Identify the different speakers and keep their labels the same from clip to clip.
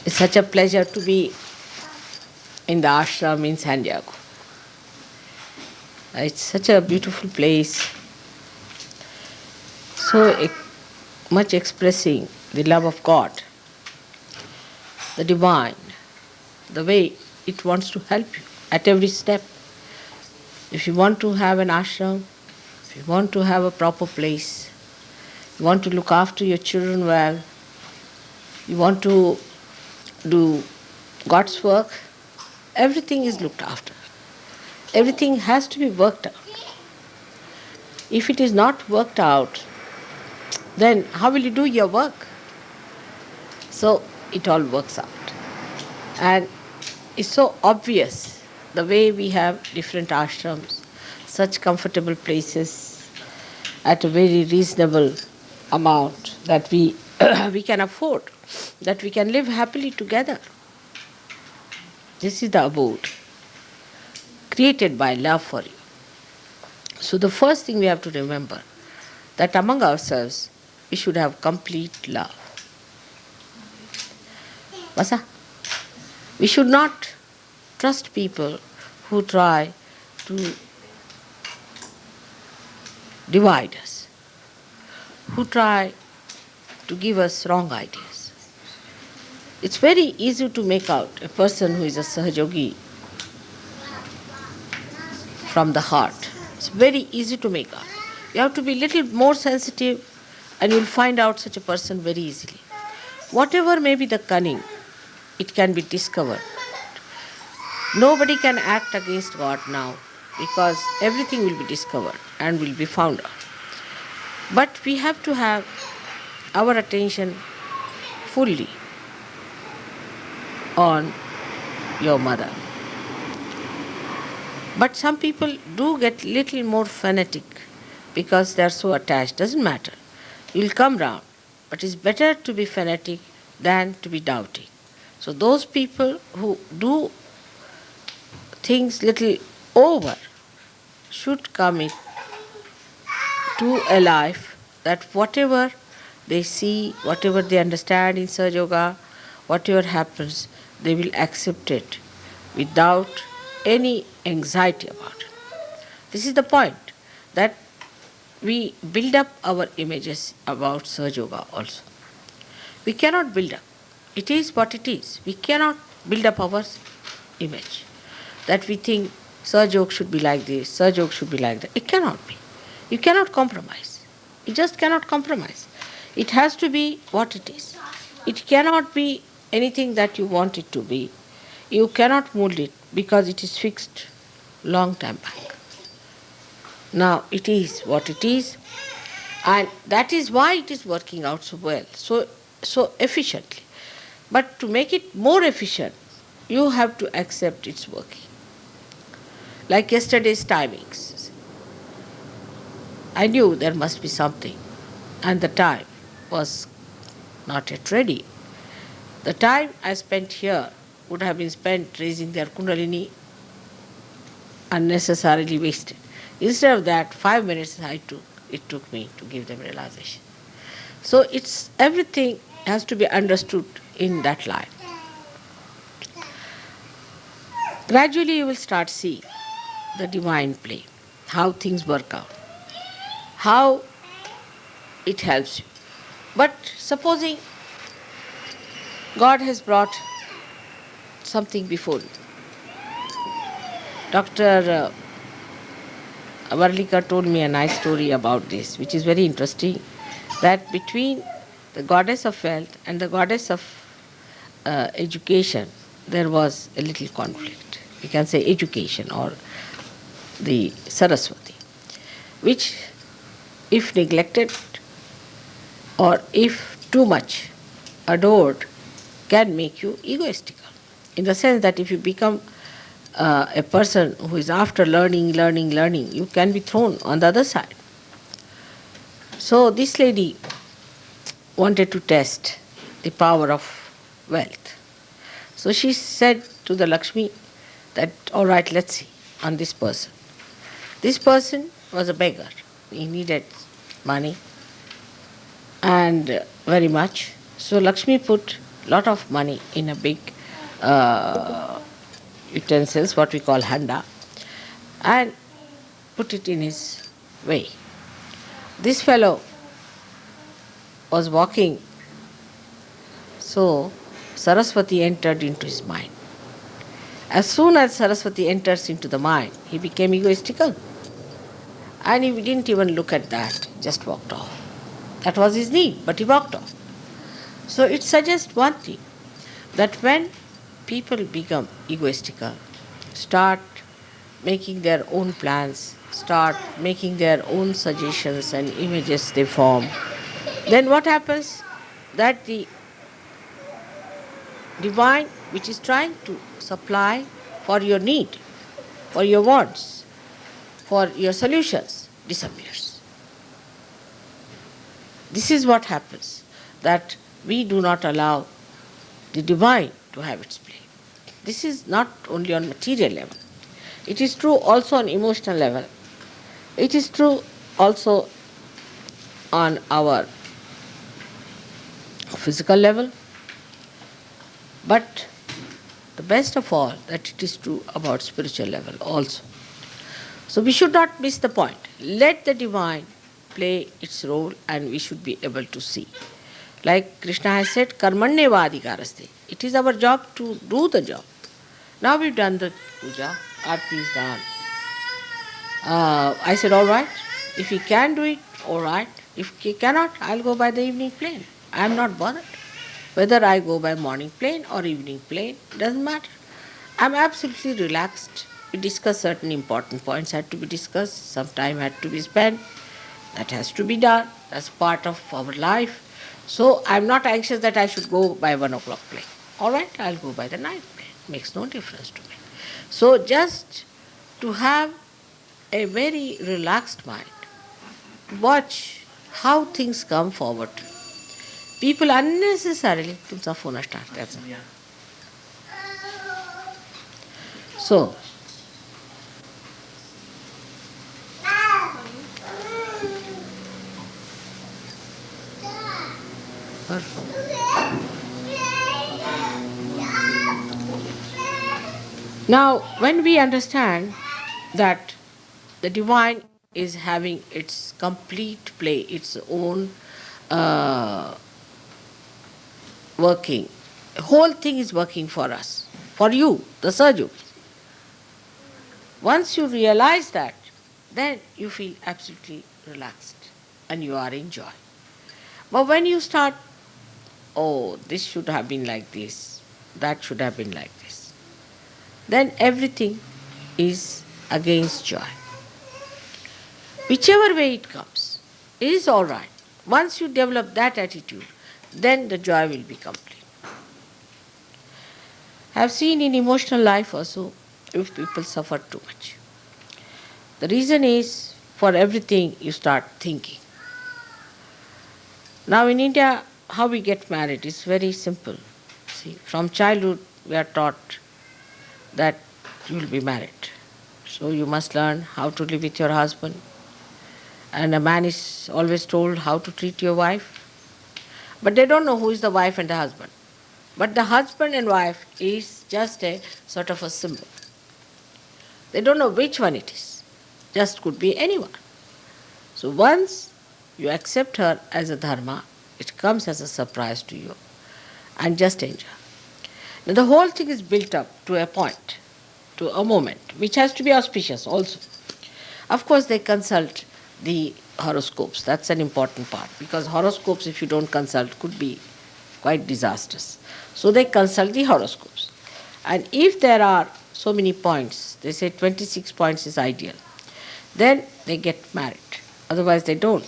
Speaker 1: It's such a pleasure to be in the ashram in San Diego. It's such a beautiful place, so much expressing the love of God, the divine, the way it wants to help you at every step. If you want to have an ashram, if you want to have a proper place, you want to look after your children well, you want to do God's work, everything is looked after. Everything has to be worked out. If it is not worked out, then how will you do your work? So it all works out. And it's so obvious the way we have different ashrams, such comfortable places at a very reasonable amount that we we can afford, that we can live happily together. This is the abode created by love for you. So the first thing we have to remember, that among ourselves we should have complete love. Vasa? We should not trust people who try to divide us, who try to give us wrong ideas. It's very easy to make out a person who is a Sahajogi from the heart. It's very easy to make out. You have to be a little more sensitive and you'll find out such a person very easily. Whatever may be the cunning, it can be discovered. Nobody can act against God now because everything will be discovered and will be found out. But we have to have our attention fully on your mother. But some people do get little more fanatic because they are so attached. Doesn't matter. You'll come round. But it's better to be fanatic than to be doubting. So those people who do things little over should commit to a life that whatever they see, whatever they understand in Sahaja Yoga, whatever happens, they will accept it without any anxiety about it. This is the point, that we build up our images about Sahaja Yoga also. We cannot build up. It is what it is. We cannot build up our image. That we think Sahaja Yoga should be like this, Sahaja Yoga should be like that. It cannot be. You cannot compromise. You just cannot compromise. It has to be what it is. It cannot be anything that you want it to be. You cannot mold it because it is fixed long time back. Now it is what it is, and that is why it is working out so well, so efficiently. But to make it more efficient, you have to accept its working. Like yesterday's timings. I knew there must be something, and the time was not yet ready. The time I spent here would have been spent raising their Kundalini, unnecessarily wasted. Instead of that, 5 minutes it took me to give them realization. So it's everything has to be understood in that light. Gradually you will start seeing the divine play, how things work out, how it helps you. But supposing God has brought something before you. Dr. Varlika told me a nice story about this, which is very interesting, that between the goddess of wealth and the goddess of education, there was a little conflict. We can say education or the Saraswati, which if neglected or if too much adored can make you egoistical. In the sense that if you become a person who is after learning, you can be thrown on the other side. So this lady wanted to test the power of wealth. So she said to the Lakshmi that, all right, let's see on this person. This person was a beggar. He needed money. and very much. So Lakshmi put lot of money in a big uh, utensils, what we call handa, and put it in his way. This fellow was walking, so Saraswati entered into his mind. As soon as Saraswati enters into the mind, he became egoistical. And he didn't even look at that, just walked off. That was his need, but he walked off. So it suggests one thing, that when people become egoistical, start making their own plans, start making their own suggestions and images they form, then what happens? That the divine, which is trying to supply for your need, for your wants, for your solutions, disappears. This is what happens, that we do not allow the divine to have its play. This is not only on material level. It is true also on emotional level. It is true also on our physical level. But the best of all, that it is true about spiritual level also. So we should not miss the point. Let the divine play its role and we should be able to see. Like Krishna has said, karmanyeva adhikaraste. It is our job to do the job. Now we've done the puja, aarti is done. I said, all right, if he can do it, all right. If he cannot, I'll go by the evening plane. I am not bothered. Whether I go by morning plane or evening plane, doesn't matter. I'm absolutely relaxed. We discuss certain important points had to be discussed, some time had to be spent. That has to be done. That's part of our life. So I'm not anxious that I should go by 1 o'clock plane. All right, I'll go by the night plane. Makes no difference to me. So just to have a very relaxed mind, watch how things come forward. People unnecessarily, तुमचा phone start त्याचा. So, now when we understand that the divine is having its complete play, its own working, the whole thing is working for us, for you, the Sajus. Once you realize that, then you feel absolutely relaxed and you are in joy. But when you start, oh, this should have been like this, that should have been like this, then everything is against joy. Whichever way it comes, it is all right. Once you develop that attitude, then the joy will be complete. I have seen in emotional life also, if people suffer too much. The reason is, for everything you start thinking. Now in India, how we get married is very simple. See, from childhood we are taught that you will be married. So you must learn how to live with your husband. And a man is always told how to treat your wife. But they don't know who is the wife and the husband. But the husband and wife is just a sort of a symbol. They don't know which one it is. Just could be anyone. So once you accept her as a dharma, it comes as a surprise to you. And just enjoy. Now the whole thing is built up to a point, to a moment, which has to be auspicious also. Of course they consult the horoscopes. That's an important part, because horoscopes, if you don't consult, could be quite disastrous. So they consult the horoscopes. And if there are so many points, they say 26 points is ideal, then they get married. Otherwise they don't.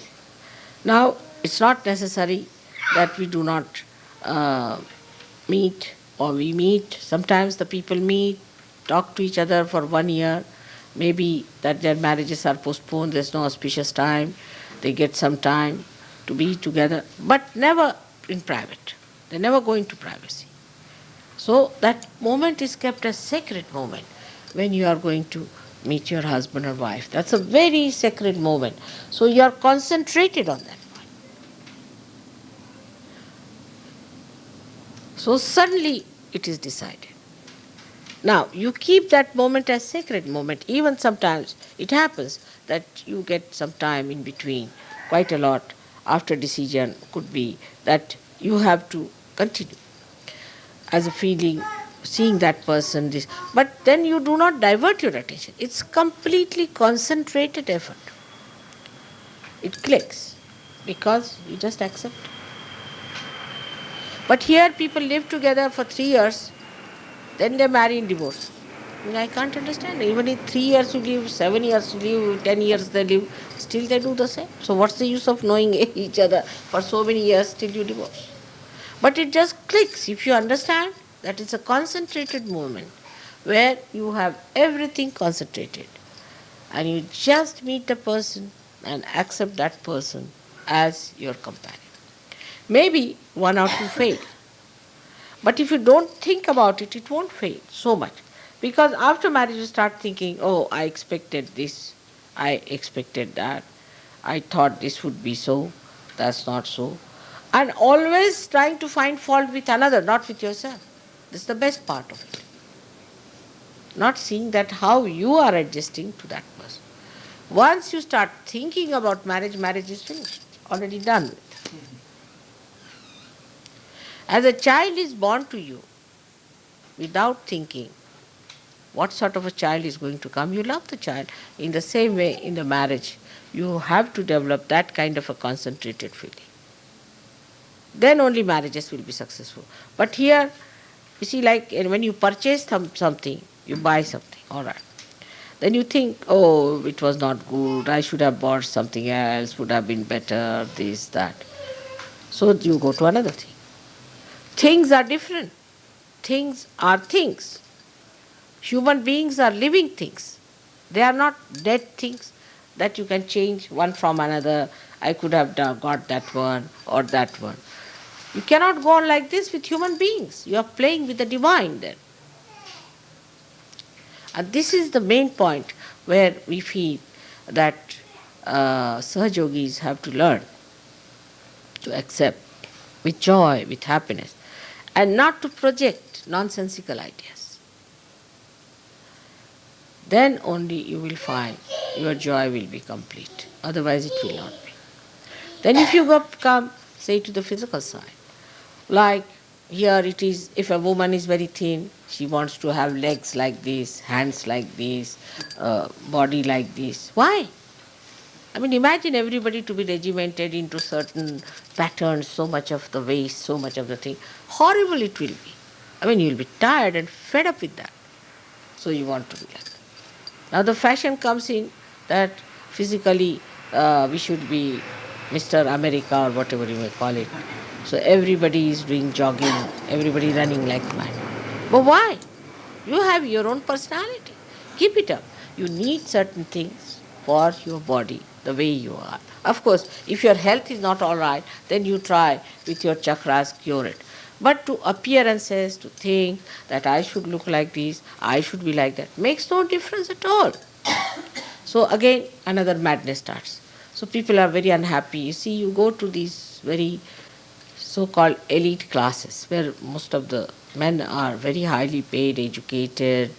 Speaker 1: Now, it's not necessary that we do not meet, or we meet. Sometimes the people meet, talk to each other for 1 year, maybe that their marriages are postponed, there's no auspicious time, they get some time to be together, but never in private. They never go into privacy. So that moment is kept as sacred moment when you are going to meet your husband or wife. That's a very sacred moment. So you are concentrated on that point. So suddenly it is decided. Now, you keep that moment as sacred moment. Even sometimes it happens that you get some time in between, quite a lot after decision could be that you have to continue as a feeling, seeing that person, this. But then you do not divert your attention. It's completely concentrated effort. It clicks because you just accept. But here people live together for 3 years, then they marry and divorce. I can't understand. Even in 3 years you live, 7 years you live, 10 years they live, still they do the same. So what's the use of knowing each other for so many years till you divorce? But it just clicks if you understand that it's a concentrated moment where you have everything concentrated and you just meet the person and accept that person as your companion. Maybe one or two fail, but if you don't think about it, it won't fail so much. Because after marriage, you start thinking, oh, I expected this, I expected that, I thought this would be so, that's not so. And always trying to find fault with another, not with yourself. This is the best part of it. Not seeing that how you are adjusting to that person. Once you start thinking about marriage, marriage is finished, already done with. As a child is born to you without thinking, what sort of a child is going to come. You love the child. In the same way, in the marriage, you have to develop that kind of a concentrated feeling. Then only marriages will be successful. But here, you see, like when you purchase something, you buy something, all right. Then you think, oh, it was not good, I should have bought something else, would have been better, this, that. So you go to another thing. Things are different. Things are things. Human beings are living things. They are not dead things that you can change one from another. I could have got that one or that one. You cannot go on like this with human beings. You are playing with the divine then. And this is the main point where we feel that Sahaja Yogis have to learn to accept with joy, with happiness, and not to project nonsensical ideas. Then only you will find your joy will be complete. Otherwise it will not be. Then if you come, say, to the physical side, like here it is, if a woman is very thin, she wants to have legs like this, hands like this, body like this. Why? I mean, imagine everybody to be regimented into certain patterns, so much of the waist, so much of the thing. Horrible it will be. I mean, you'll be tired and fed up with that. So you want to be like that. Now the fashion comes in that physically we should be Mr. America or whatever you may call it. So everybody is doing jogging, everybody running like mad. But why? You have your own personality. Keep it up. You need certain things for your body, the way you are. Of course, if your health is not all right, then you try with your chakras cure it. But to appearances, to think that I should look like this, I should be like that, makes no difference at all. So again, another madness starts. So people are very unhappy. You see, you go to these very so-called elite classes where most of the men are very highly paid, educated,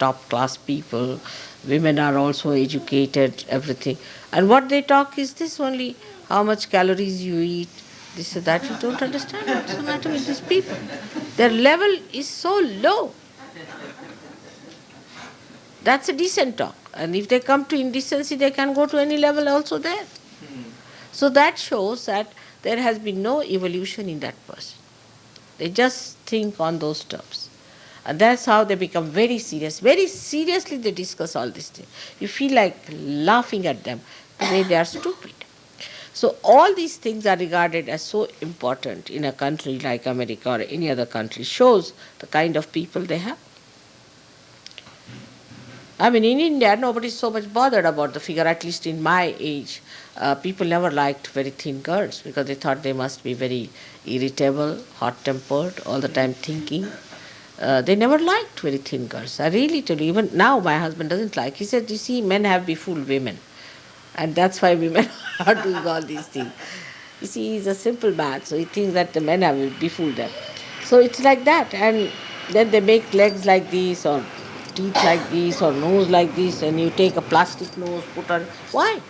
Speaker 1: top-class people. Women are also educated, everything. And what they talk is this only, how much calories you eat, this or that. You don't understand what's the matter with these people. Their level is so low. That's a decent talk. And if they come to indecency, they can go to any level also there. So that shows that there has been no evolution in that person. They just think on those terms. And that's how they become very serious. Very seriously they discuss all these things. You feel like laughing at them, the way they are stupid. So all these things are regarded as so important in a country like America or any other country. Shows the kind of people they have. I mean, in India, nobody is so much bothered about the figure, at least in my age. People never liked very thin girls because they thought they must be very irritable, hot-tempered, all the time thinking. They never liked very thin girls. I really tell you, even now my husband doesn't like. He said, you see, men have befooled women. And that's why women are doing all these things. You see, he's a simple man, so he thinks that the men have befooled them. So it's like that, and then they make legs like this, or teeth like this, or nose like this, and you take a plastic nose, put on. Why?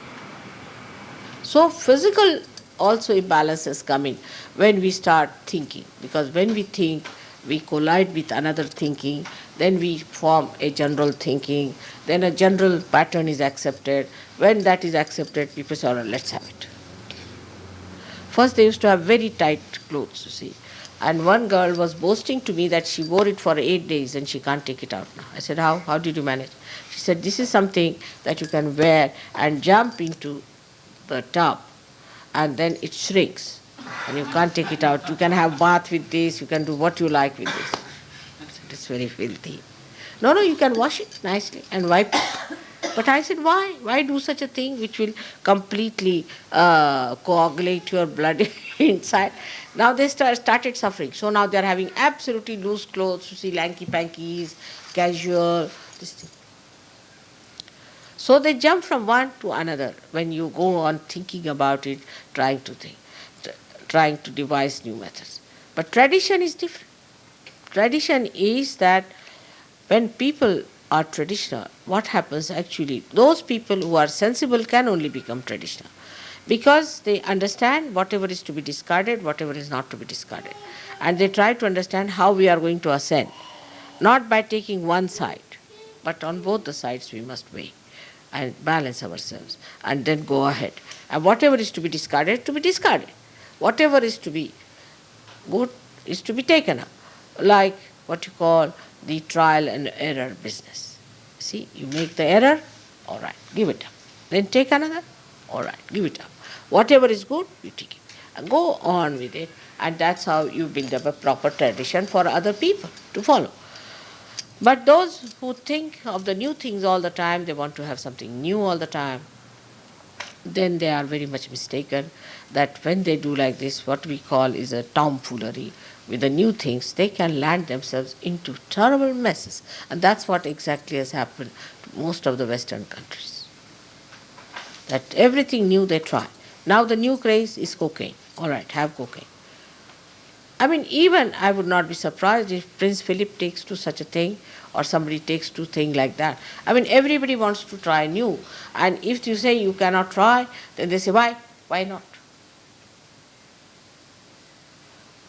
Speaker 1: So physical also imbalances come in when we start thinking, because when we think, we collide with another thinking, then we form a general thinking, then a general pattern is accepted. When that is accepted, people say, all right, let's have it. First, they used to have very tight clothes, you see. And one girl was boasting to me that she wore it for 8 days and she can't take it out now. I said, how? How did you manage? She said, this is something that you can wear and jump into the tub, and then it shrinks and you can't take it out. You can have bath with this, you can do what you like with this. I said, it's very filthy. No, no, you can wash it nicely and wipe it. But I said, why? Why do such a thing which will completely coagulate your blood inside? Now they started suffering. So now they are having absolutely loose clothes, you see, lanky pankies, casual, this thing. So they jump from one to another when you go on thinking about it, trying to think, trying to devise new methods. But tradition is different. Tradition is that when people are traditional, what happens actually? Those people who are sensible can only become traditional because they understand whatever is to be discarded, whatever is not to be discarded. And they try to understand how we are going to ascend, not by taking one side, but on both the sides we must weigh and balance ourselves and then go ahead. And whatever is to be discarded, to be discarded. Whatever is to be good is to be taken up. Like what you call the trial and error business. See, you make the error, all right, give it up. Then take another, all right, give it up. Whatever is good, you take it. And go on with it, and that's how you build up a proper tradition for other people to follow. But those who think of the new things all the time, they want to have something new all the time, then they are very much mistaken that when they do like this, what we call is a tomfoolery with the new things, they can land themselves into terrible messes. And that's what exactly has happened to most of the Western countries. That everything new they try. Now the new craze is cocaine. All right, have cocaine. I mean, even I would not be surprised if Prince Philip takes to such a thing or somebody takes to thing like that. I mean, everybody wants to try new. And if you say you cannot try, then they say, why? Why not?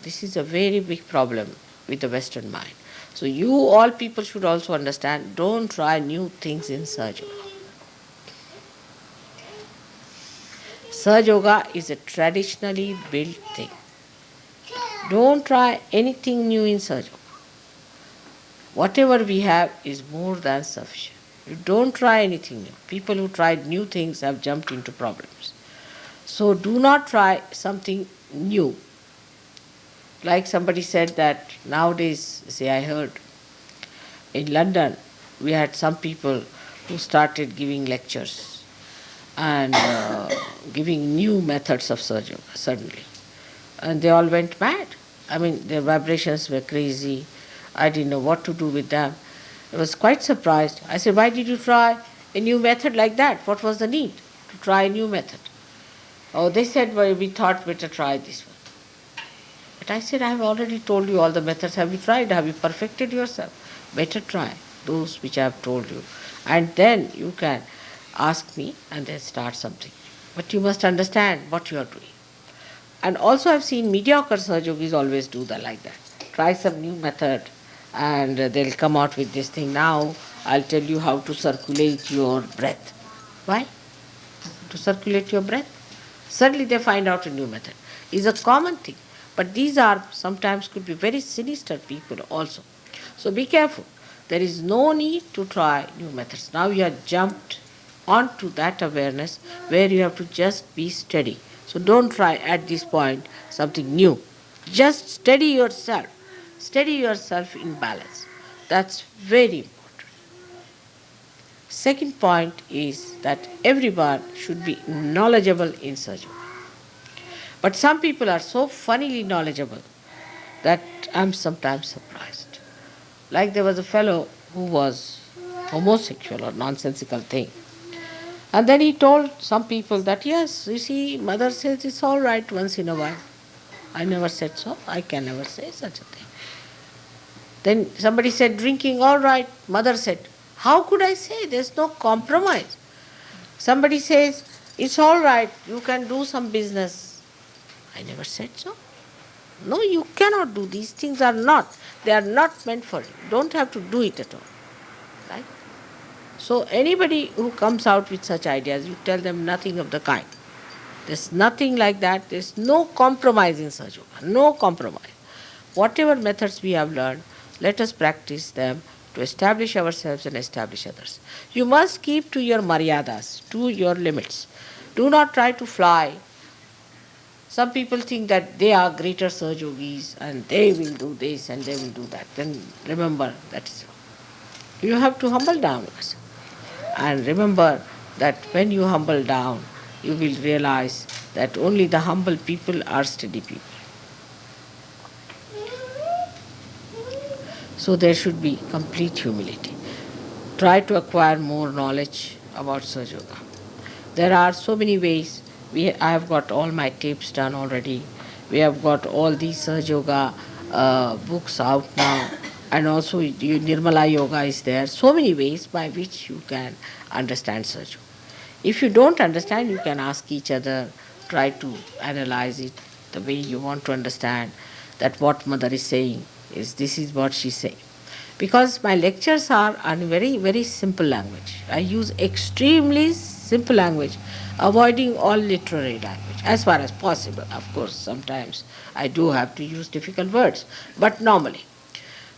Speaker 1: This is a very big problem with the Western mind. So you all people should also understand, don't try new things in Sahaja Yoga. Sahaja Yoga is a traditionally built thing. Don't try anything new in Sahaja Yoga. Whatever we have is more than sufficient. You don't try anything new. People who tried new things have jumped into problems. So do not try something new. Like somebody said that nowadays, say I heard, in London we had some people who started giving lectures and giving new methods of surgery suddenly. And they all went mad. I mean, their vibrations were crazy. I didn't know what to do with them. I was quite surprised. I said, why did you try a new method like that? What was the need to try a new method? Oh, they said, well, we thought better try this one. But I said, I have already told you all the methods. Have you tried? Have you perfected yourself? Better try those which I have told you. And then you can ask me and then start something. But you must understand what you are doing. And also I've seen mediocre Sahaja Yogis always do that like that. Try some new method and they'll come out with this thing. Now I'll tell you how to circulate your breath. Why? To circulate your breath. Suddenly they find out a new method. It's a common thing. But these are sometimes could be very sinister people also. So be careful. There is no need to try new methods. Now you have jumped onto that awareness where you have to just be steady. So don't try at this point something new. Just steady yourself. Steady yourself in balance. That's very important. Second point is that everyone should be knowledgeable in surgery. But some people are so funnily knowledgeable that I'm sometimes surprised. Like there was a fellow who was homosexual or nonsensical thing. And then he told some people that yes, you see, mother says it's all right once in a while. I never said so. I can never say such a thing. Then somebody said drinking, all right. Mother said, how could I say? There's no compromise. Somebody says, it's all right, you can do some business. I never said so. No, you cannot do. These things are not. They are not meant for you. Don't have to do it at all. Right? So anybody who comes out with such ideas, you tell them nothing of the kind. There's nothing like that. There's no compromise in Sahaja Yoga. No compromise. Whatever methods we have learned, let us practice them to establish ourselves and establish others. You must keep to your maryadas, to your limits. Do not try to fly. Some people think that they are greater Sahaja Yogis and they will do this and they will do that. Then remember that is wrong. You have to humble down yourself. And remember that when you humble down, you will realize that only the humble people are steady people. So there should be complete humility. Try to acquire more knowledge about Sahaja Yoga. There are so many ways. I have got all my tapes done already. We have got all these Sahaja Yoga books out now. And also Nirmala Yoga is there. So many ways by which you can understand Sahaja Yoga. If you don't understand, you can ask each other, try to analyze it the way you want to understand that what mother is saying is this is what she's saying. Because my lectures are in very, very simple language. I use extremely simple language, avoiding all literary language as far as possible. Of course, sometimes I do have to use difficult words, but normally.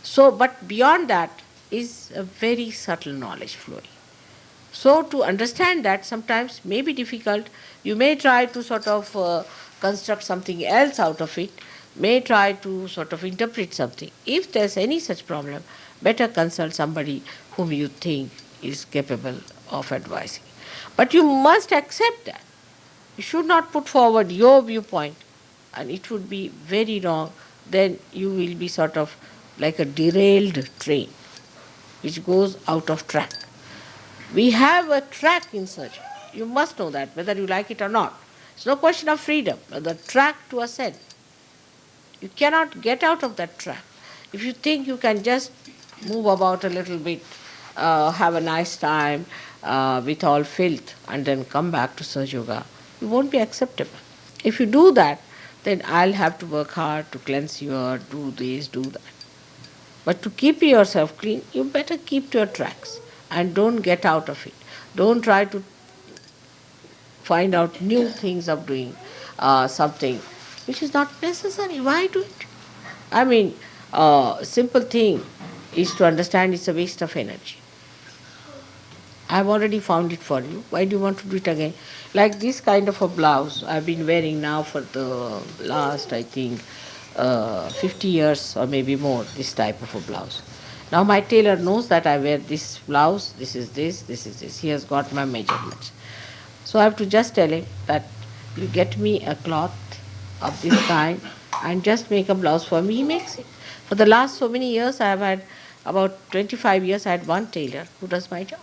Speaker 1: So, but beyond that is a very subtle knowledge flowing. So to understand that sometimes may be difficult. You may try to sort of construct something else out of it, may try to sort of interpret something. If there's any such problem, better consult somebody whom you think is capable of advising. But you must accept that. You should not put forward your viewpoint, and it would be very wrong. Then you will be sort of like a derailed train which goes out of track. We have a track in surgery. You must know that, whether you like it or not. It's no question of freedom, but the track to ascend. You cannot get out of that track. If you think you can just move about a little bit, have a nice time with all filth, and then come back to Sahaja Yoga, you won't be acceptable. If you do that, then I'll have to work hard to cleanse you, do this, do that. But to keep yourself clean, you better keep to your tracks and don't get out of it. Don't try to find out new things of doing something which is not necessary. Why do it? I mean, simple thing is to understand it's a waste of energy. I've already found it for you. Why do you want to do it again? Like this kind of a blouse I've been wearing now for the last, I think, 50 years or maybe more, this type of a blouse. Now my tailor knows that I wear this blouse, this is this, this is this. He has got my measurements. So I have to just tell him that you get me a cloth of this kind and just make a blouse for me. He makes it. For the last so many years, I have had about 25 years, I had one tailor who does my job.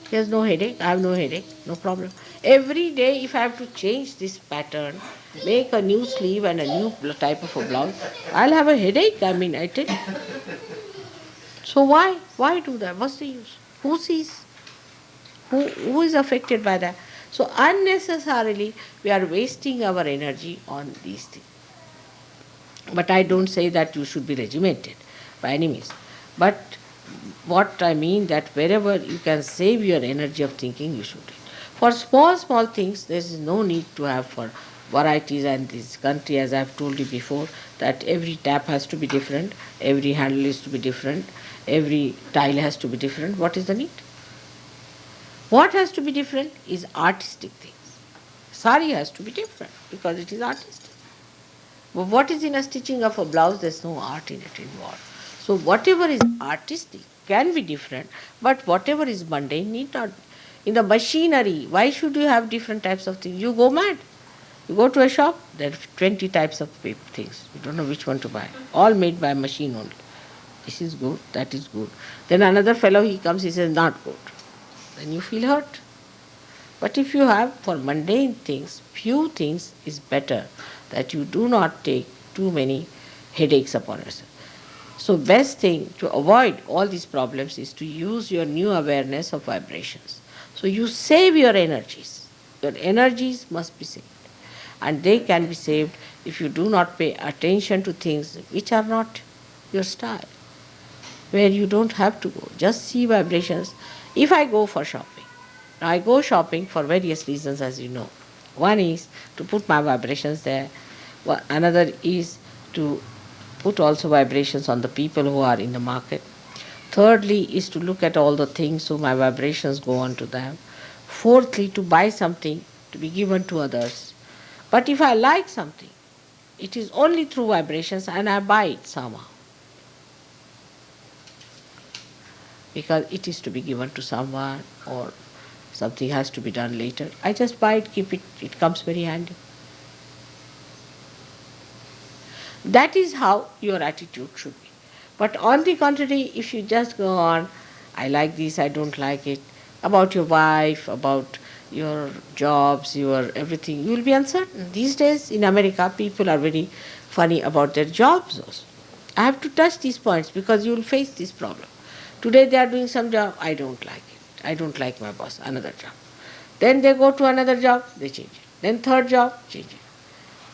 Speaker 1: He has no headache, I have no headache, no problem. Every day, if I have to change this pattern, make a new sleeve and a new type of a blouse, I'll have a headache, I tell you. So why? Why do that? What's the use? Who sees? Who is affected by that? So unnecessarily, we are wasting our energy on these things. But I don't say that you should be regimented by any means. But what I mean that wherever you can save your energy of thinking, you should do it. For small, small things, there is no need to have for varieties. And this country, as I have told you before, that every tap has to be different, every handle is to be different, every tile has to be different. What is the need? What has to be different is artistic things. Sari has to be different because it is artistic. But what is in a stitching of a blouse? There's no art in it involved. So whatever is artistic can be different, but whatever is mundane need not. In the machinery, why should you have different types of things? You go mad. You go to a shop, there are 20 types of things. You don't know which one to buy. All made by machine only. This is good, that is good. Then another fellow, he comes, he says, not good. Then you feel hurt. But if you have for mundane things, few things is better that you do not take too many headaches upon yourself. So best thing to avoid all these problems is to use your new awareness of vibrations. So you save your energies. Your energies must be saved. And they can be saved if you do not pay attention to things which are not your style, where you don't have to go. Just see vibrations. If I go for shopping, now I go shopping for various reasons, as you know. One is to put my vibrations there. Another is to put also vibrations on the people who are in the market. Thirdly is to look at all the things so my vibrations go on to them. Fourthly, to buy something to be given to others. But if I like something, it is only through vibrations and I buy it somehow. Because it is to be given to someone or something has to be done later. I just buy it, keep it, it comes very handy. That is how your attitude should be. But on the contrary, if you just go on, I like this, I don't like it, about your wife, about your jobs, your everything, you will be uncertain. These days in America, people are very funny about their jobs also. I have to touch these points because you will face this problem. Today they are doing some job, I don't like it. I don't like my boss, another job. Then they go to another job, they change it. Then third job, change it.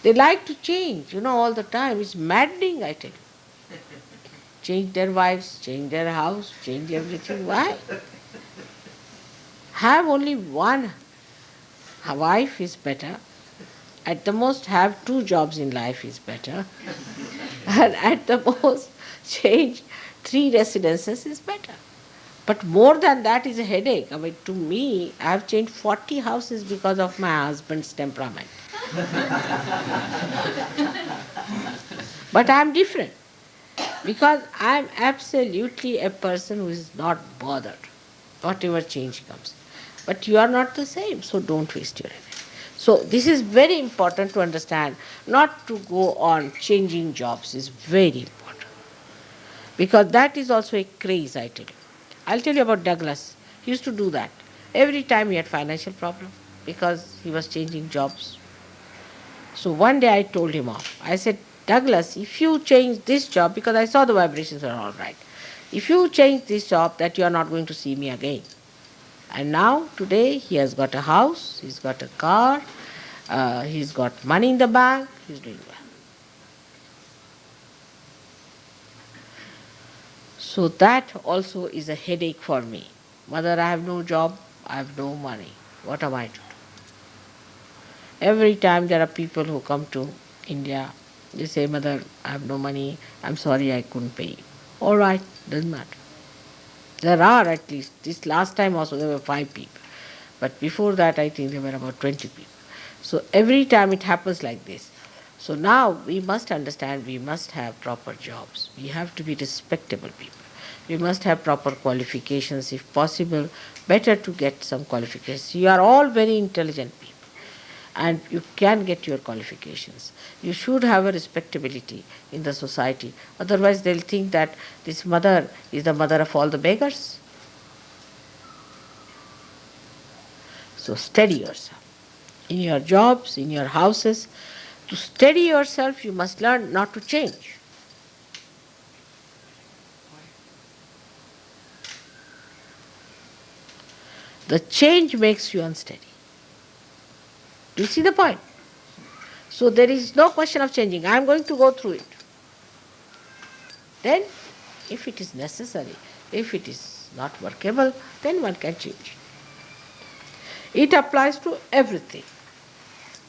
Speaker 1: They like to change, all the time. It's maddening, I tell you. Change their wives, change their house, change everything. Why? Have only one wife is better. At the most, have two jobs in life is better. And at the most, change three residences is better. But more than that is a headache. I mean, to me, I have changed 40 houses because of my husband's temperament. But I am different because I am absolutely a person who is not bothered whatever change comes. But you are not the same, so don't waste your energy. So this is very important to understand. Not to go on changing jobs is very important because that is also a craze, I tell you. I'll tell you about Douglas. He used to do that. Every time he had financial problem because he was changing jobs. So one day I told him off. I said, Douglas, if you change this job, because I saw the vibrations were all right, if you change this job, that you are not going to see me again. And now, today, he has got a house, he's got a car, he's got money in the bank, he's doing well. So that also is a headache for me. Mother, I have no job, I have no money. What am I to do? Every time there are people who come to India, they say, Mother, I have no money, I'm sorry I couldn't pay you. All right, doesn't matter. There are at least, this last time also there were 5 people. But before that I think there were about 20 people. So every time it happens like this. So now we must understand we must have proper jobs. We have to be respectable people. We must have proper qualifications if possible. Better to get some qualifications. You are all very intelligent people and you can get your qualifications. You should have a respectability in the society. Otherwise they'll think that this mother is the mother of all the beggars. So steady yourself. In your jobs, in your houses, to steady yourself you must learn not to change. The change makes you unsteady. Do you see the point? So there is no question of changing. I am going to go through it. Then, if it is necessary, if it is not workable, then one can change. It applies to everything.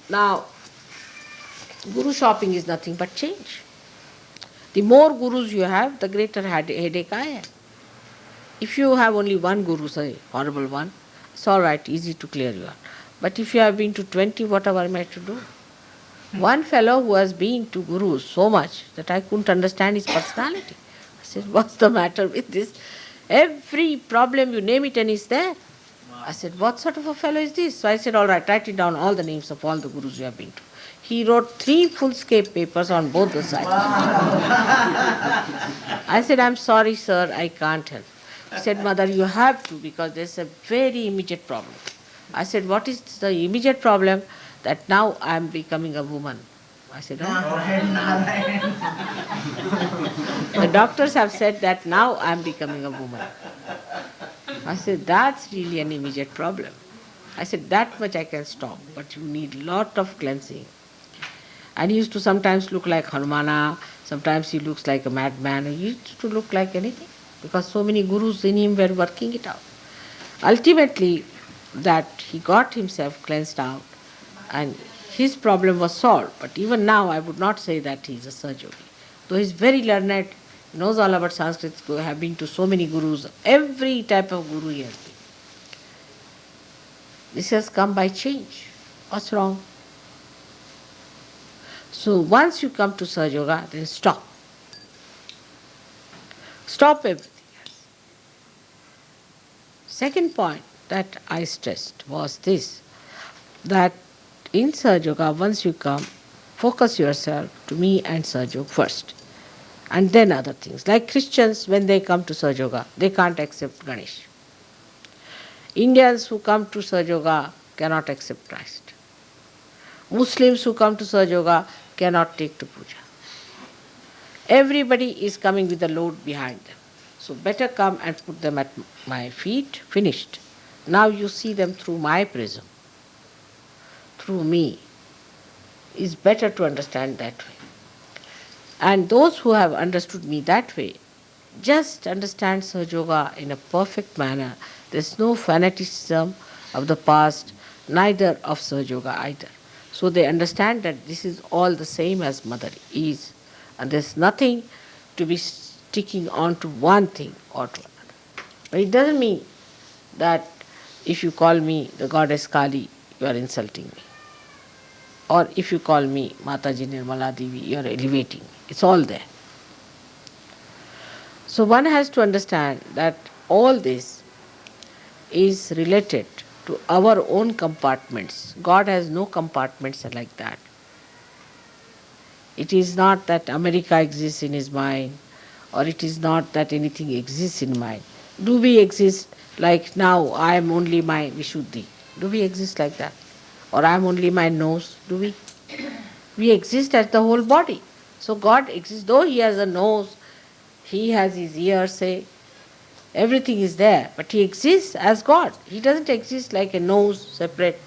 Speaker 1: Now, guru shopping is nothing but change. The more gurus you have, the greater headache I have. If you have only one guru, say, horrible one, it's all right, easy to clear you out. But if you have been to 20, what am I to do? One fellow who has been to gurus so much that I couldn't understand his personality. I said, what's the matter with this? Every problem you name it and it's there. I said, what sort of a fellow is this? So I said, all right, write it down, all the names of all the gurus you have been to. He wrote 3 full-scape papers on both the sides. I said, I'm sorry, sir, I can't help. He said, Mother, you have to because there's a very immediate problem. I said, what is the immediate problem? That now I am becoming a woman. I said, oh. The doctors have said that now I am becoming a woman. I said, that's really an immediate problem. I said, that much I can stop, but you need lot of cleansing. And he used to sometimes look like Hanumana, sometimes he looks like a madman, he used to look like anything, because so many gurus in him were working it out. Ultimately, that he got himself cleansed out, and his problem was solved. But even now, I would not say that he is a Sahaja Yogi. Though he is very learned, knows all about Sanskrit, have been to so many gurus, every type of guru he has been. This has come by change. What's wrong? So once you come to Sahaja Yoga, then stop. Stop everything else. Second point that I stressed was this, that in Sahaja Yoga, once you come, focus yourself to me and Sahaja Yoga first, and then other things. Like Christians, when they come to Sahaja Yoga, they can't accept Ganesh. Indians who come to Sahaja Yoga cannot accept Christ. Muslims who come to Sahaja Yoga cannot take to puja. Everybody is coming with a load behind them. So better come and put them at my feet, finished. Now you see them through my prism, through me. It's better to understand that way. And those who have understood me that way, just understand Sahaja Yoga in a perfect manner. There's no fanaticism of the past, neither of Sahaja Yoga either. So they understand that this is all the same as Mother is, and there's nothing to be sticking on to one thing or to another. But it doesn't mean that if you call me the goddess Kali, you are insulting me. Or if you call me Mataji Nirmala Devi, you are elevating me. It's all there. So one has to understand that all this is related to our own compartments. God has no compartments like that. It is not that America exists in his mind, or it is not that anything exists in mind. Do we exist like now I am only my Vishuddhi? Do we exist like that? Or I am only my nose? Do we? We exist as the whole body. So God exists, though he has a nose, he has his ears, say, everything is there, but he exists as God. He doesn't exist like a nose separate,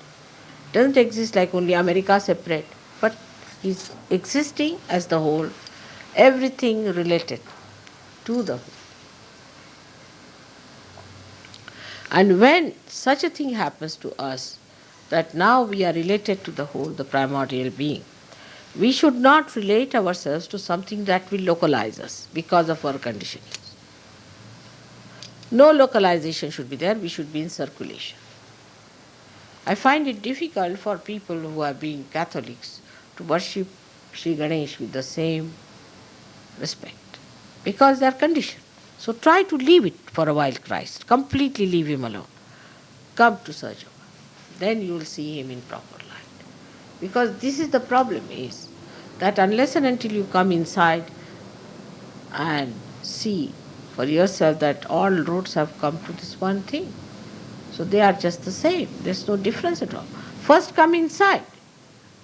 Speaker 1: doesn't exist like only America separate, but he's existing as the whole, everything related to the whole. And when such a thing happens to us, that now we are related to the whole, the primordial being, we should not relate ourselves to something that will localize us because of our conditionings. No localization should be there, we should be in circulation. I find it difficult for people who have been Catholics to worship Sri Ganesh with the same respect, because they are conditioned. So try to leave it for a while, Christ. Completely leave him alone. Come to Sahaja Yoga. Then you will see him in proper light. Because this is the problem, is that unless and until you come inside and see for yourself that all roads have come to this one thing. So they are just the same. There's no difference at all. First come inside.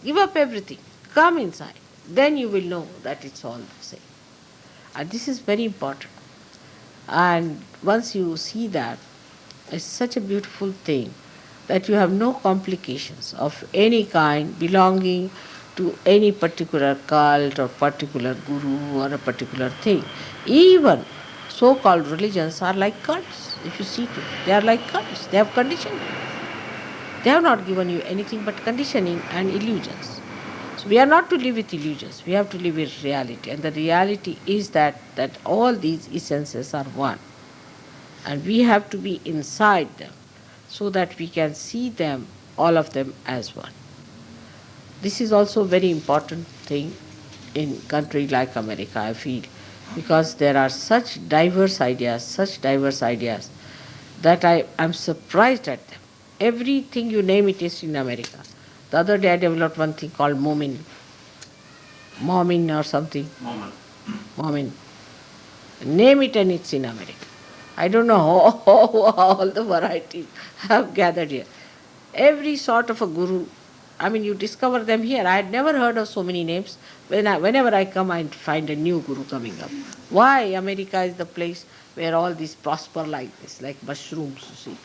Speaker 1: Give up everything. Come inside. Then you will know that it's all the same. And this is very important. And once you see that, it's such a beautiful thing that you have no complications of any kind belonging to any particular cult or particular guru or a particular thing. Even so-called religions are like cults. If you see to it, they are like cults. They have conditioning. They have not given you anything but conditioning and illusions. So we are not to live with illusions. We have to live with reality. And the reality is that all these essences are one. And we have to be inside them so that we can see them, all of them, as one. This is also a very important thing in a country like America, I feel, because there are such diverse ideas, that I am surprised at them. Everything you name it is in America. The other day I developed one thing called Momin or something. Momin. Name it and it's in America. I don't know how all the varieties have gathered here. Every sort of a guru I mean, you discover them here. I had never heard of so many names. Whenever I come, I find a new guru coming up. Why America is the place where all these prosper like this, like mushrooms, you see.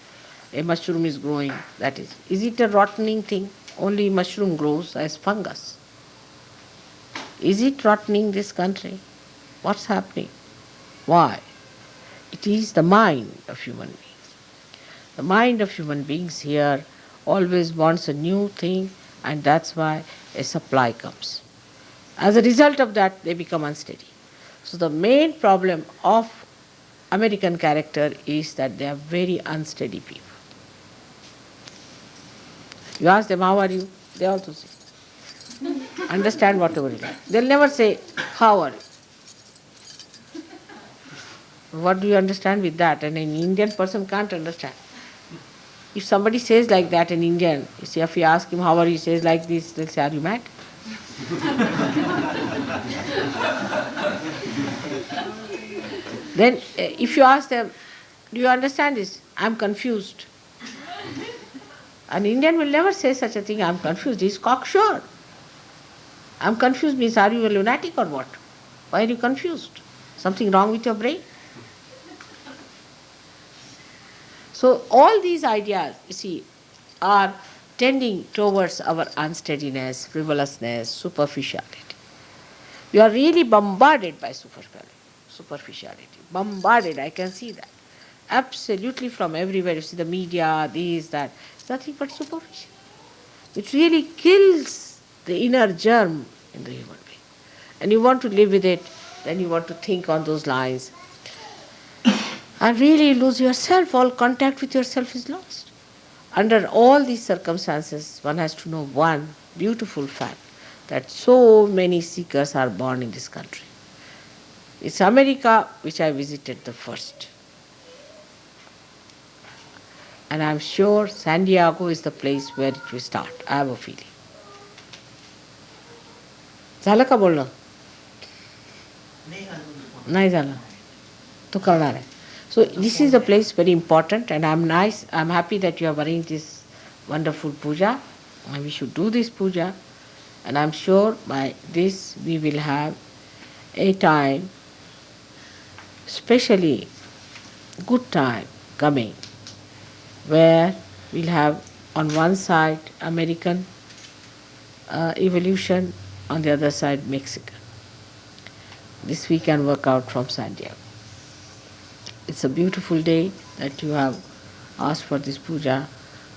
Speaker 1: A mushroom is growing, that is. Is it a rottening thing? Only mushroom grows as fungus. Is it rottening this country? What's happening? Why? It is the mind of human beings. The mind of human beings here always wants a new thing, and that's why a supply comes. As a result of that, they become unsteady. So the main problem of American character is that they are very unsteady people. You ask them, how are you? They also say, understand whatever it is. They'll never say, how are you? What do you understand with that? And an Indian person can't understand. If somebody says like that, an Indian, you see, if you ask him how are you, he says like this, they'll say, are you mad? Then if you ask them, do you understand this? I'm confused. An Indian will never say such a thing, I'm confused. He's cocksure. I'm confused means, are you a lunatic or what? Why are you confused? Something wrong with your brain? So all these ideas, you see, are tending towards our unsteadiness, frivolousness, superficiality. We are really bombarded by superficiality. Bombarded, I can see that. Absolutely from everywhere. You see the media, this, that. It's nothing but superficial. It really kills the inner germ in the human being. And you want to live with it, then you want to think on those lines. And really lose yourself, all contact with yourself is lost. Under all these circumstances, one has to know one beautiful fact, that so many seekers are born in this country. It's America which I visited the first. And I'm sure San Diego is the place where it will start. I have a feeling. झालं का बोलणं? नाही झालं. तो करणार आहे. So this is a place very important, and I'm happy that you have arranged this wonderful puja, and we should do this puja, and I'm sure by this we will have a time, especially good time coming, where we'll have on one side American evolution, on the other side Mexican. This we can work out from San Diego. It's a beautiful day that you have asked for this puja.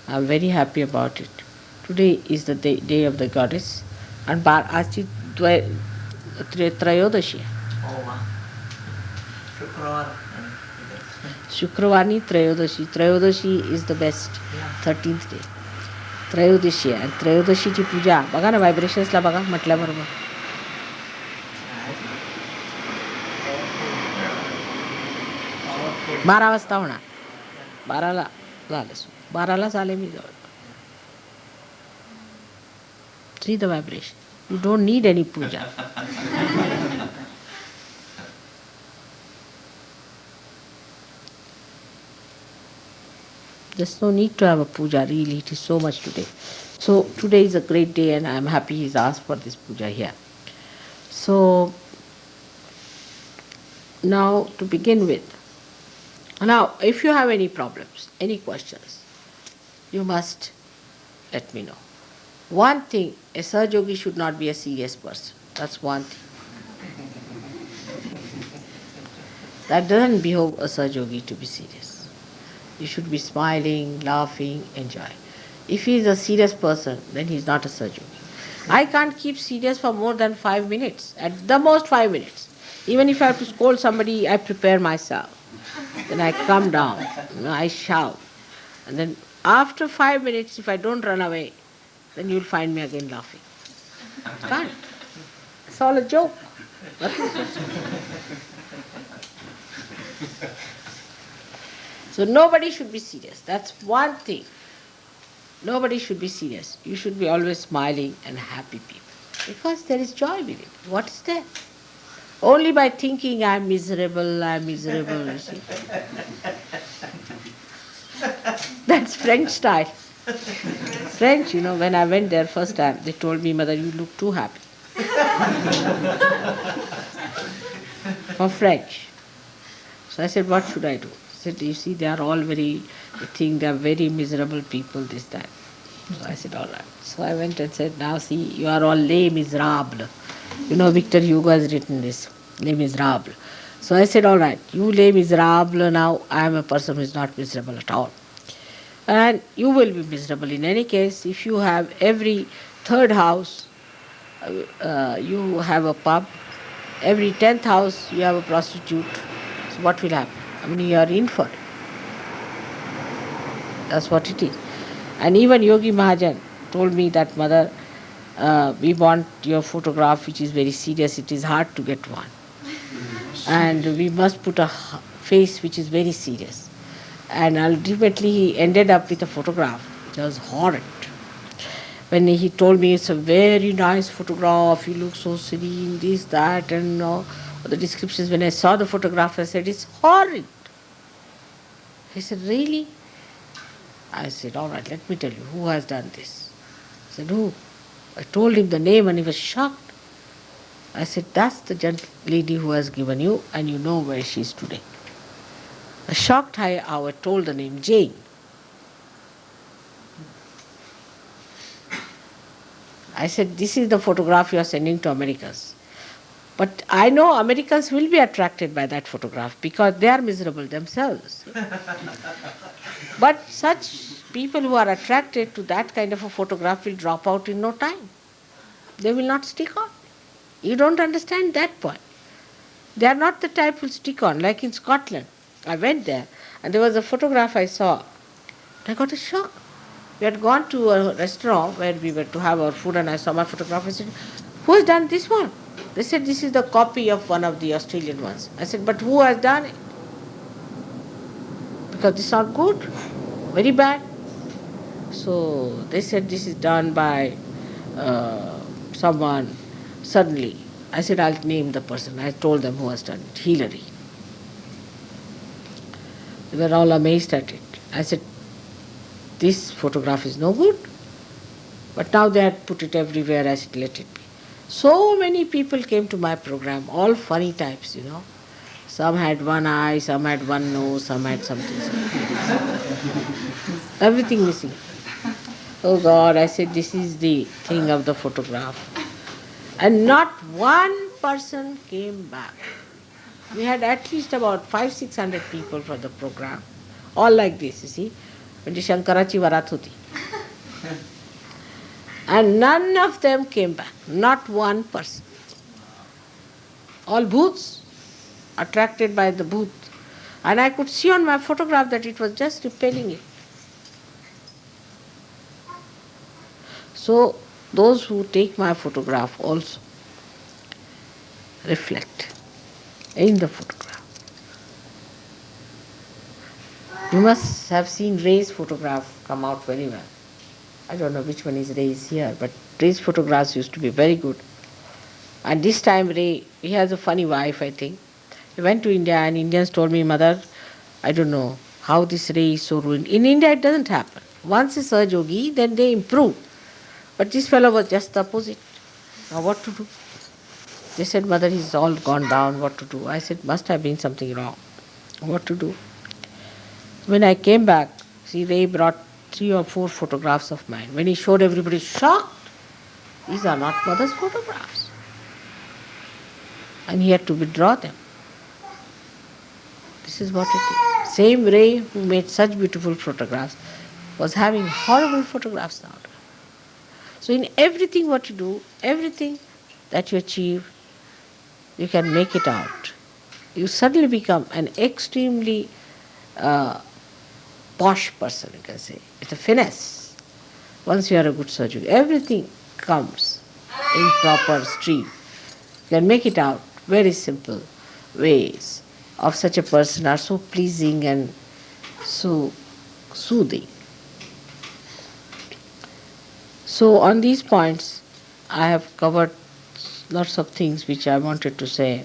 Speaker 1: I'm very happy about it. Today is the day of the goddess, and आजची त्रयोदशी आहे. शुक्रवारी त्रयोदशी. त्रयोदशी is the best, 13th day. त्रयोदशी आहे. त्रयोदशीची पूजा बघा ना, व्हायब्रेशन्सला बघा म्हटल्याबरोबर. 12 वाजता होणार. 12ला झालं. 12लाच आले मी जवळ. See the vibration. You don't need any puja. There's no need to have a puja, really. It is so much today. So today is a great day, and I'm happy he's asked for this puja here. So now to begin with. Now, if you have any problems, any questions, you must let me know. One thing, a Sahaja Yogi should not be a serious person. That's one thing. That doesn't behove a Sahaja Yogi to be serious. You should be smiling, laughing, enjoying. If he is a serious person, then he is not a Sahaja Yogi. I can't keep serious for more than 5 minutes, at the most 5 minutes. Even if I have to scold somebody, I prepare myself. Then I come down, I shout. And then after 5 minutes, if I don't run away, then you'll find me again laughing. I can't. It's all a joke. So nobody should be serious. That's one thing. Nobody should be serious. You should be always smiling and happy people. Because there is joy with it. What is there? Only by thinking I'm miserable, you see. That's French style. French, when I went there first time, they told me, Mother, you look too happy. For French. So I said, what should I do? He said, you see, they are all they think they are very miserable people this time. So I said, all right. So I went and said, now see, you are all les miserables. Victor Hugo has written this, les miserables. So I said, all right, you les miserables, now I am a person who is not miserable at all. And you will be miserable in any case if you have every third house, you have a pub, every 10th house you have a prostitute. So what will happen? I mean, you are in for it. That's what it is. And even Yogi Mahajan told me that, Mother, we want your photograph which is very serious. It is hard to get one. And we must put a face which is very serious. And ultimately he ended up with a photograph that was horrid. When he told me it's a very nice photograph, you look so serene, this, that, and the descriptions. When I saw the photograph, I said, it's horrid. He said, really? I said, all right, let me tell you, who has done this? He said, who? I told him the name and he was shocked. I said, that's the lady who has given you, and you know where she is today. Shocked, I told the name, Jane. I said, this is the photograph you are sending to Americans. But I know Americans will be attracted by that photograph because they are miserable themselves. But such people who are attracted to that kind of a photograph will drop out in no time. They will not stick on. You don't understand that point. They are not the type who stick on. Like in Scotland, I went there and there was a photograph I saw. I got a shock. We had gone to a restaurant where we were to have our food and I saw my photograph. I said, who has done this one? They said, this is the copy of one of the Australian ones. I said, but who has done it? Because this is not good, very bad. So they said, this is done by someone suddenly. I said, I'll name the person. I told them who has done it, Hillary. They were all amazed at it. I said, this photograph is no good. But now they had put it everywhere. I said, let it be. So many people came to my program, all funny types, Some had one eye, some had one nose, some had something. Everything missing. Oh God, I said, this is the thing of the photograph. And not one person came back. We had at least about 500-600 people for the program. All like this, you see. When the Shankarachi Varat hoti. And none of them came back. Not one person. All booths, attracted by the booth. And I could see on my photograph that it was just repelling it. So those who take my photograph also reflect in the photograph. You must have seen Ray's photograph come out very well. I don't know which one is Ray's here, but Ray's photographs used to be very good. And this time Ray, he has a funny wife, I think. He went to India and Indians told me, Mother, I don't know how this Ray is so ruined. In India it doesn't happen. Once a Sahaj Yogi, then they improve. But this fellow was just the opposite. Now what to do? They said, Mother, he's all gone down, what to do? I said, must have been something wrong. What to do? When I came back, see, Ray brought 3 or 4 photographs of mine. When he showed everybody, shocked. These are not Mother's photographs. And he had to withdraw them. This is what it is. Same Ray who made such beautiful photographs was having horrible photographs now. So in everything what you do, everything that you achieve, you can make it out. You suddenly become an extremely posh person, you can say. It's a finesse. Once you are a good surgeon, everything comes in proper stream. You can make it out. Very simple ways of such a person are so pleasing and so soothing. So on these points, I have covered lots of things which I wanted to say,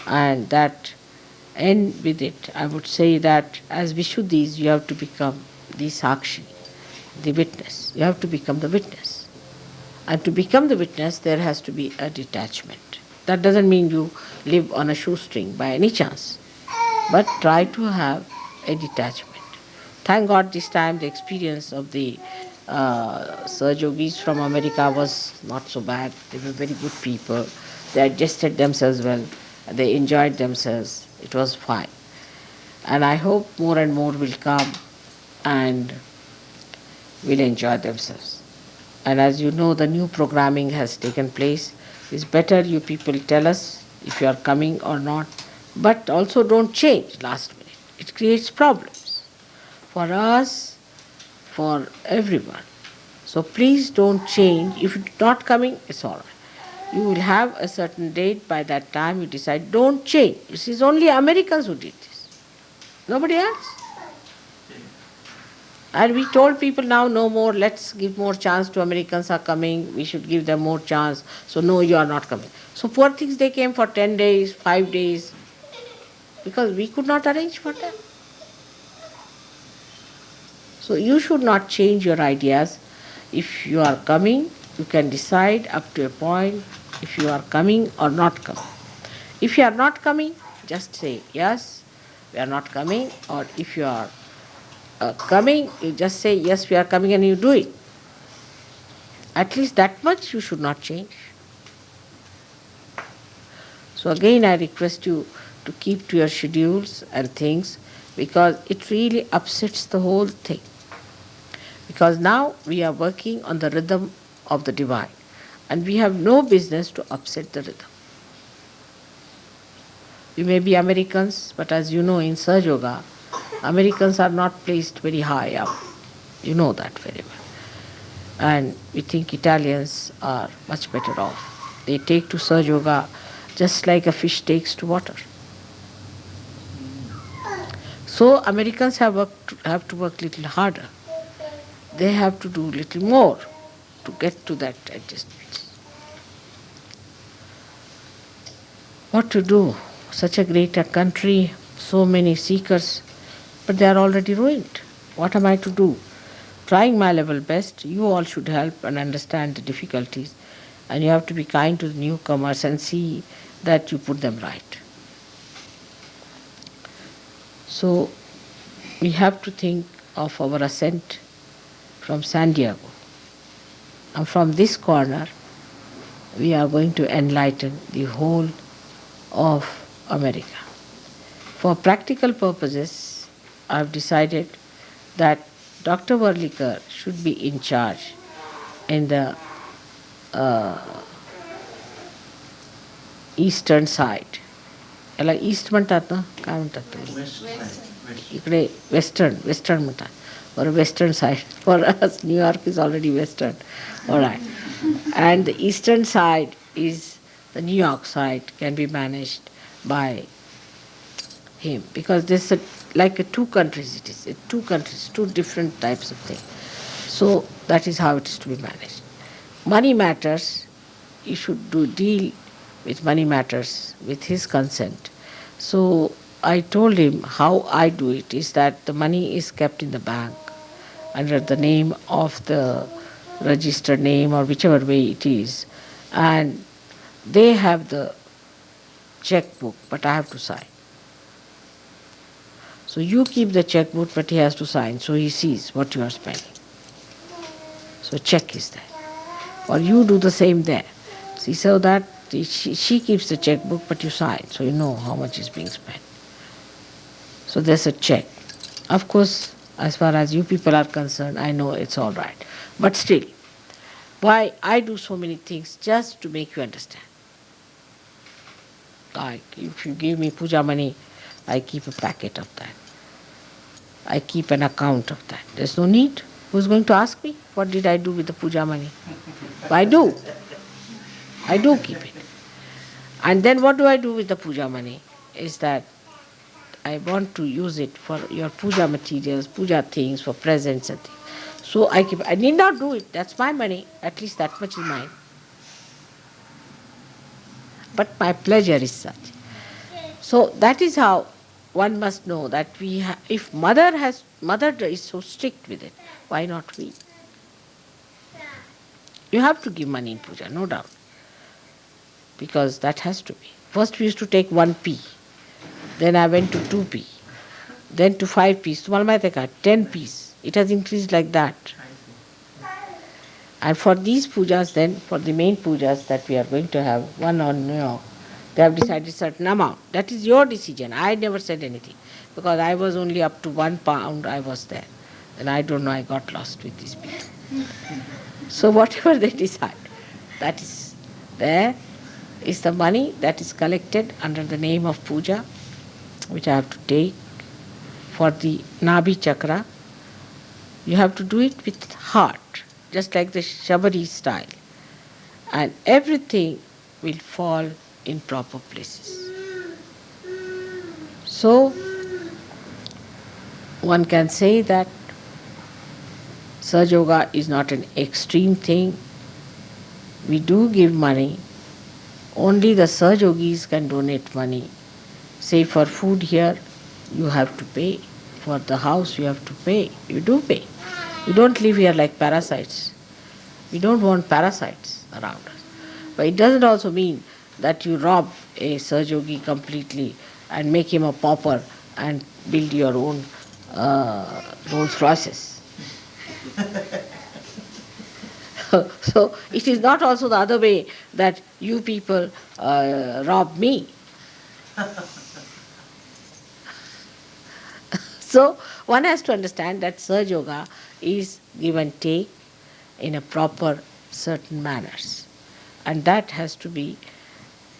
Speaker 1: and that end with it. I would say that as Vishuddhis, you have to become the Sakshi. the witness. You have to become the witness. And to become the witness, there has to be a detachment. That doesn't mean you live on a shoestring by any chance, but try to have a detachment. Thank God this time the experience of the Saj Yogis from America was not so bad. They were very good people. They adjusted themselves well. They enjoyed themselves. It was fine. And I hope more and more will come and will enjoy themselves. And as you know, the new programming has taken place. It's better you people tell us if you are coming or not, but also don't change last minute. It creates problems for us, for everyone. So please don't change. If you're not coming, it's all right. You will have a certain date. By that time, you decide. Don't change. It is only Americans who did this. Nobody else. And we told people now no more, let's give more chance to Americans are coming, we should give them more chance. So no, you are not coming. So poor things, they came for 10 days, 5 days, because we could not arrange for them. So you should not change your ideas. If you are coming, you can decide up to a point if you are coming or not coming. If you are not coming, just say yes, we are not coming, or if you are coming, you just say yes, we are coming, and you do it. At least that much you should not change. So again I request you to keep to your schedules and things, because it really upsets the whole thing. Because now we are working on the rhythm of the divine, and we have no business to upset the rhythm. We may be Americans, but as you know, in Sahaja Yoga, Americans are not placed very high up. You know that very well. And we think Italians are much better off. They take to Sahaja Yoga just like a fish takes to water. So Americans have to work little harder. They have to do little more to get to that adjustment. What to do? Such a great country, so many seekers, but they are already ruined. What am I to do? Trying my level best, you all should help and understand the difficulties, and you have to be kind to the newcomers and see that you put them right. So we have to think of our ascent from San Diego. And from this corner, we are going to enlighten the whole of America. For practical purposes, I have decided that Dr. Varlikar should be in charge in the eastern side. याला east म्हणतात ना, काय म्हणतात तुम्ही? इकडे western म्हणतात, or western side. For us, New York is already western. All right. And the eastern side is, the New York side can be managed by him, because this is like two countries it is. Two countries, two different types of things. So that is how it is to be managed. Money matters, you should deal with money matters with his consent. So I told him how I do it is that the money is kept in the bank under the name of the registered name or whichever way it is, and they have the checkbook, but I have to sign. So you keep the checkbook, but he has to sign, so he sees what you are spending. So check is there. Or you do the same there. See, so that she keeps the checkbook, but you sign, so you know how much is being spent. So there's a check. Of course, as far as you people are concerned, I know it's all right. But still, why I do so many things just to make you understand. Like, if you give me puja money, I keep a packet of that. I keep an account of that. There's no need. Who's going to ask me what did I do with the puja money? I do. I do keep it. And then what do I do with the puja money? Is that I want to use it for your puja materials, puja things, for presents and things. So I keep. I need not do it. That's my money. At least that much is mine. But my pleasure is such. So that is how one must know that if mother is so strict with it, why not we? You have to give money in puja, no doubt, because that has to be. First we used to take 1p, then I went to 2p, then to 5p, तुम्हाला माहिती आहे का 10p's. It has increased like that. And for these pujas then, for the main pujas that we are going to have, one on New York, they have decided certain amount. That is your decision. I never said anything because I was only up to £1 I was there. And I don't know, I got lost with these people. So whatever they decide, that is there is the money that is collected under the name of puja, which I have to take for the Nabi Chakra. You have to do it with heart, just like the Shabari style. And everything will fall in proper places. So, one can say that Sahaja Yoga is not an extreme thing. We do give money. Only the Sahaja Yogis can donate money. Say for food here, you have to pay. For the house, you have to pay. You do pay. We don't live here like parasites. We don't want parasites around us. But it doesn't also mean that you rob a Sahaja Yogi completely and make him a pauper and build your own Rolls Royces. So it is not also the other way that you people rob me. So one has to understand that Sahaja Yoga is give and take in a proper certain manners. And that has to be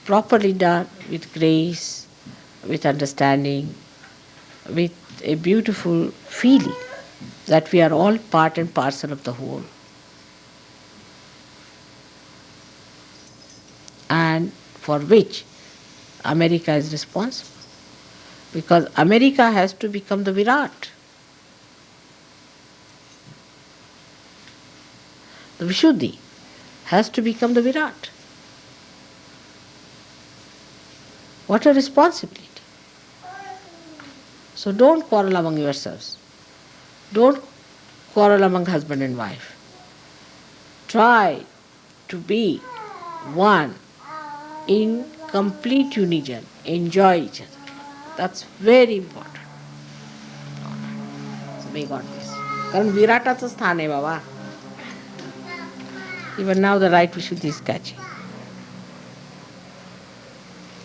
Speaker 1: properly done with grace, with understanding, with a beautiful feeling that we are all part and parcel of the whole. And for which America is responsible. Because America has to become the Virat. The Vishuddhi has to become the Virat. What a responsibility. So don't quarrel among yourselves. Don't quarrel among husband and wife. Try to be one in complete unison. Enjoy each other. That's very important. So may God bless you. कारण विराटाचं स्थान आहे बाबा. Even now the right Vishuddhi is catching.